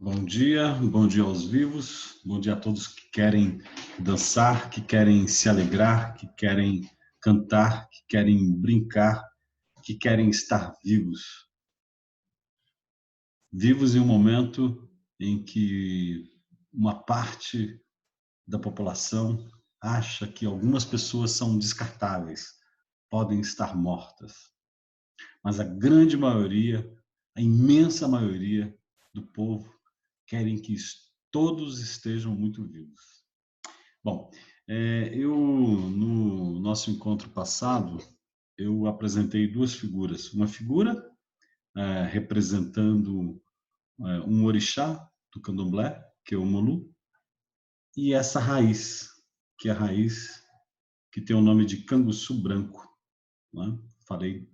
Bom dia aos vivos, bom dia a todos que querem dançar, que querem se alegrar, que querem cantar, que querem brincar, que querem estar vivos. Vivos em um momento em que uma parte da população acha que algumas pessoas são descartáveis, podem estar mortas, mas a grande maioria, a imensa maioria do povo querem que todos estejam muito vivos. Bom, no nosso encontro passado, eu apresentei duas figuras. Uma figura representando um orixá do candomblé, que é o Molu, e essa raiz, que é a raiz que tem o nome de Canguçu Branco. Né? Falei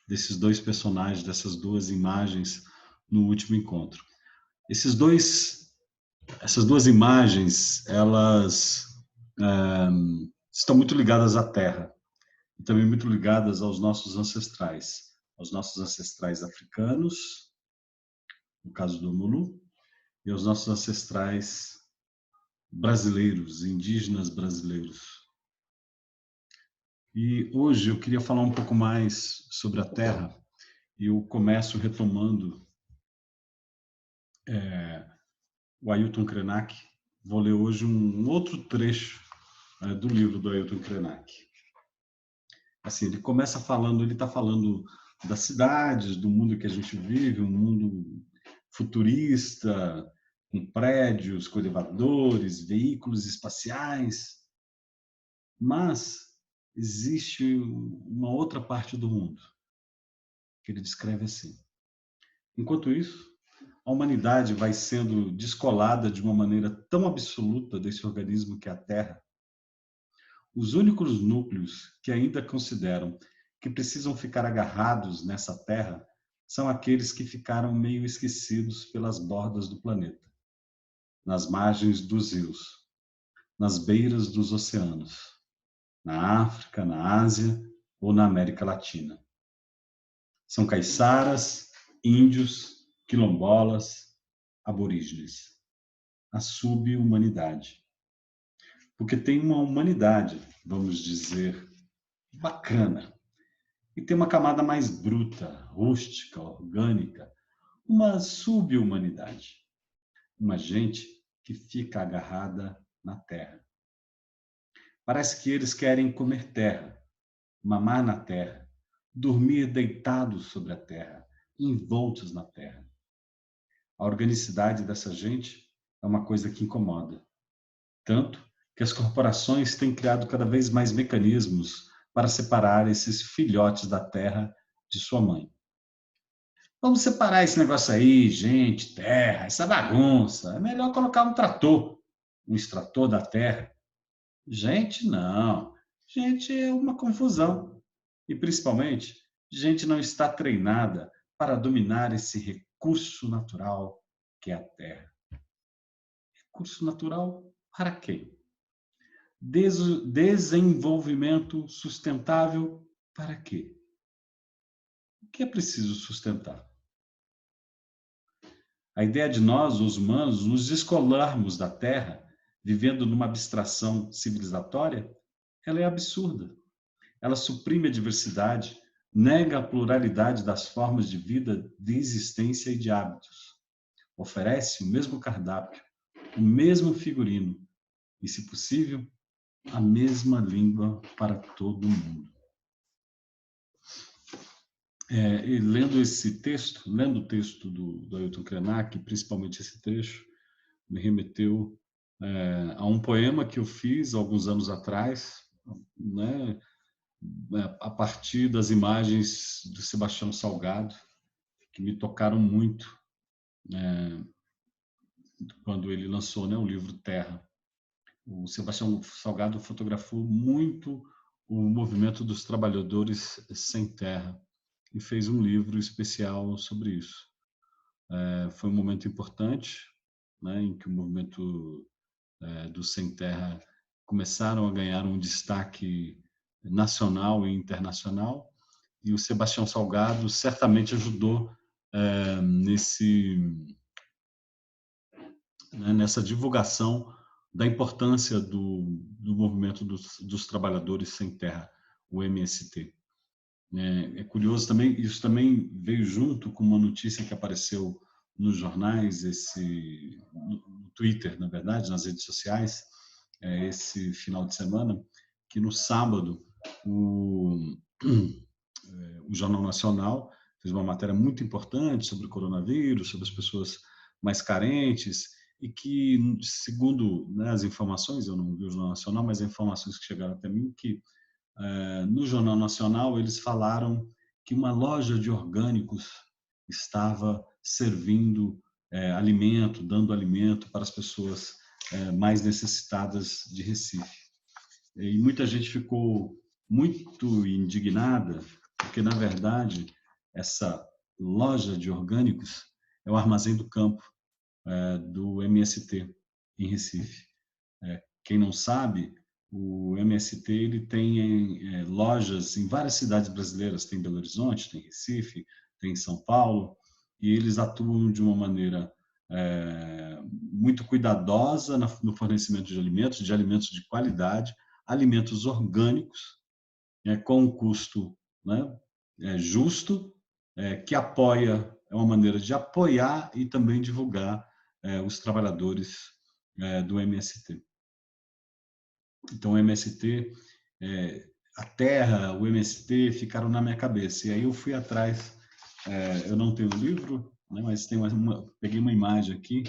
desses dois personagens, dessas duas imagens no último encontro. Essas duas imagens, elas estão muito ligadas à terra e também muito ligadas aos nossos ancestrais africanos, no caso do Mulu, e aos nossos ancestrais brasileiros, indígenas brasileiros. E hoje eu queria falar um pouco mais sobre a terra e eu começo retomando o Ailton Krenak. Vou ler hoje um outro trecho do livro do Ailton Krenak. Assim, ele está falando das cidades, do mundo que a gente vive, um mundo futurista, com prédios, com elevadores, veículos espaciais, mas existe uma outra parte do mundo que ele descreve assim. Enquanto isso, a humanidade vai sendo descolada de uma maneira tão absoluta desse organismo que é a Terra. Os únicos núcleos que ainda consideram que precisam ficar agarrados nessa terra são aqueles que ficaram meio esquecidos pelas bordas do planeta, nas margens dos rios, nas beiras dos oceanos, na África, na Ásia ou na América Latina. São caiçaras, índios, quilombolas, aborígenes. A sub-humanidade. Porque tem uma humanidade, vamos dizer, bacana, e tem uma camada mais bruta, rústica, orgânica, uma sub-humanidade, uma gente que fica agarrada na terra. Parece que eles querem comer terra, mamar na terra, dormir deitados sobre a terra, envoltos na terra. A organicidade dessa gente é uma coisa que incomoda, tanto que as corporações têm criado cada vez mais mecanismos para separar esses filhotes da terra de sua mãe. Vamos separar esse negócio aí, gente, terra, essa bagunça. É melhor colocar um extrator da terra. Gente, não. Gente é uma confusão. E, principalmente, gente não está treinada para dominar esse recurso natural que é a terra. Recurso natural para quem? Desenvolvimento sustentável para quê? O que é preciso sustentar? A ideia de nós, os humanos, nos descolarmos da Terra, vivendo numa abstração civilizatória, ela é absurda. Ela suprime a diversidade, nega a pluralidade das formas de vida, de existência e de hábitos. Oferece o mesmo cardápio, o mesmo figurino e, se possível, a mesma língua para todo mundo. E lendo o texto do Ailton Krenak, principalmente esse trecho, me remeteu a um poema que eu fiz alguns anos atrás, né, a partir das imagens do Sebastião Salgado, que me tocaram muito quando ele lançou, né, o livro Terra. O Sebastião Salgado fotografou muito o movimento dos trabalhadores sem terra e fez um livro especial sobre isso. Foi um momento importante, né, em que o movimento do sem terra começaram a ganhar um destaque nacional e internacional, e o Sebastião Salgado certamente ajudou nesse né, nessa divulgação da importância do movimento dos trabalhadores sem terra, o MST. É curioso também, isso também veio junto com uma notícia que apareceu nos jornais, no Twitter, na verdade, nas redes sociais, esse final de semana, que no sábado o Jornal Nacional fez uma matéria muito importante sobre o coronavírus, sobre as pessoas mais carentes, e que, segundo, né, as informações, eu não vi o Jornal Nacional, mas as informações que chegaram até mim, que no Jornal Nacional eles falaram que uma loja de orgânicos estava servindo alimento, dando alimento para as pessoas mais necessitadas de Recife. E muita gente ficou muito indignada, porque, na verdade, essa loja de orgânicos é o Armazém do Campo, do MST, em Recife. Quem não sabe, o MST ele tem lojas em várias cidades brasileiras, tem em Belo Horizonte, tem em Recife, tem em São Paulo, e eles atuam de uma maneira muito cuidadosa no fornecimento de alimentos de qualidade, alimentos orgânicos, com um custo, né, justo, que apoia, é uma maneira de apoiar e também divulgar os trabalhadores do MST. Então, o MST, a terra, o MST ficaram na minha cabeça. E aí eu fui atrás, eu não tenho o livro, né, mas peguei uma imagem aqui,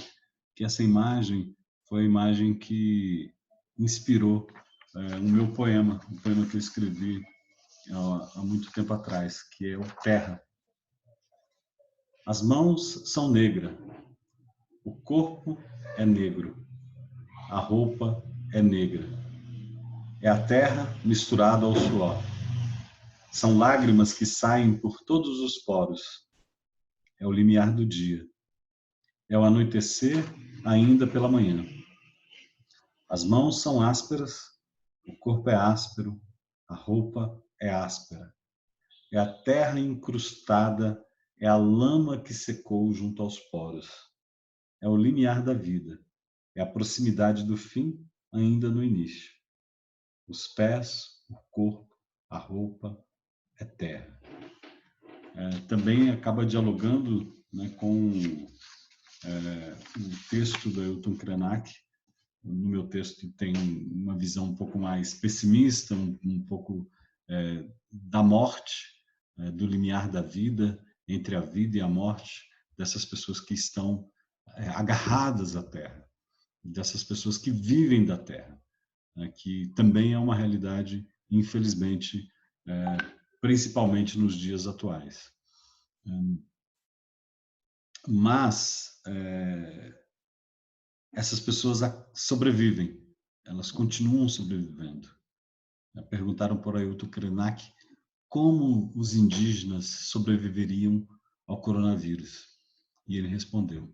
que essa imagem foi a imagem que inspirou o meu poema, um poema que eu escrevi há muito tempo atrás, que é o Terra. As mãos são negras, o corpo é negro, a roupa é negra. É a terra misturada ao suor. São lágrimas que saem por todos os poros. É o limiar do dia. É o anoitecer ainda pela manhã. As mãos são ásperas, o corpo é áspero, a roupa é áspera. É a terra incrustada, é a lama que secou junto aos poros. É o limiar da vida. É a proximidade do fim ainda no início. Os pés, o corpo, a roupa é terra. Também acaba dialogando, né, com o texto do Ailton Krenak. No meu texto tem uma visão um pouco mais pessimista, um pouco da morte, do limiar da vida, entre a vida e a morte, dessas pessoas que estão agarradas à terra, dessas pessoas que vivem da terra, né, que também é uma realidade, infelizmente, principalmente nos dias atuais. Mas essas pessoas sobrevivem, elas continuam sobrevivendo. Perguntaram por Ailton Krenak como os indígenas sobreviveriam ao coronavírus. E ele respondeu: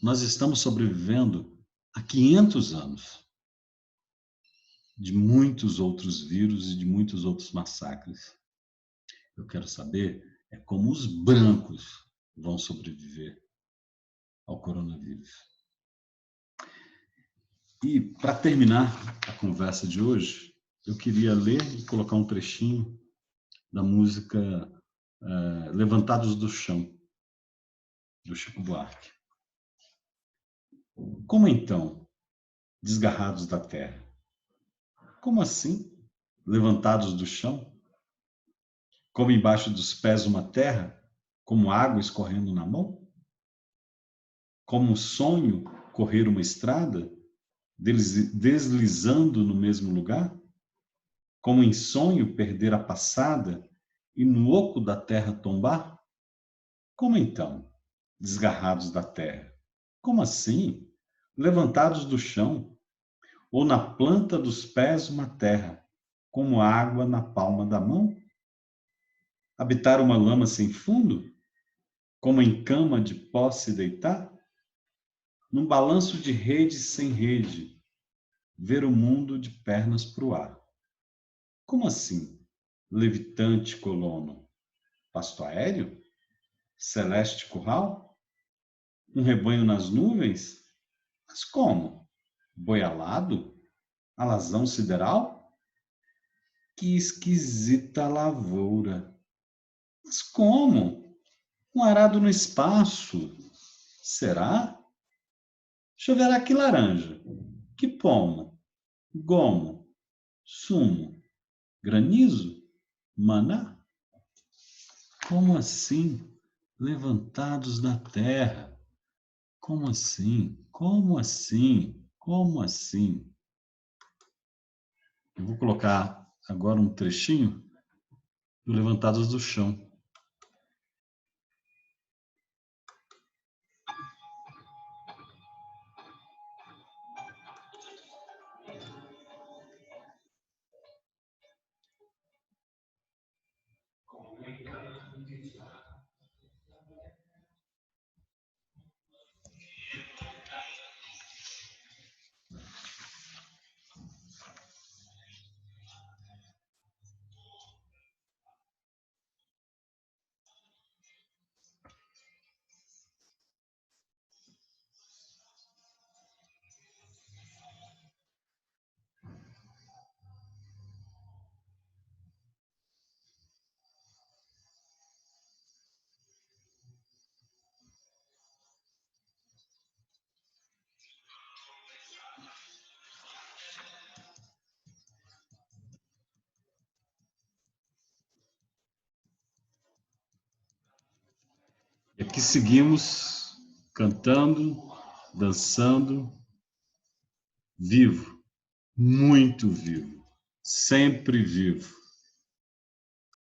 nós estamos sobrevivendo há 500 anos de muitos outros vírus e de muitos outros massacres. Eu quero saber como os brancos vão sobreviver ao coronavírus. E, para terminar a conversa de hoje, eu queria ler e colocar um trechinho da música Levantados do Chão, do Chico Buarque. Como então, desgarrados da terra? Como assim, levantados do chão? Como embaixo dos pés uma terra, como água escorrendo na mão? Como um sonho correr uma estrada, deslizando no mesmo lugar? Como em sonho perder a passada e no oco da terra tombar? Como então, desgarrados da terra? Como assim, levantados do chão? Ou na planta dos pés uma terra, como água na palma da mão? Habitar uma lama sem fundo? Como em cama de pó se deitar? Num balanço de rede sem rede, ver o mundo de pernas pro ar. Como assim, levitante colono? Pasto aéreo? Celeste curral? Um rebanho nas nuvens? Mas como? Boi alado? Alazão sideral? Que esquisita lavoura. Mas como? Um arado no espaço? Será? Choverá que laranja, que pomo, gomo, sumo, granizo, maná? Como assim? Levantados da terra? Como assim? Como assim? Como assim? Eu vou colocar agora um trechinho do Levantados do Chão. E aqui seguimos cantando, dançando, vivo, muito vivo, sempre vivo.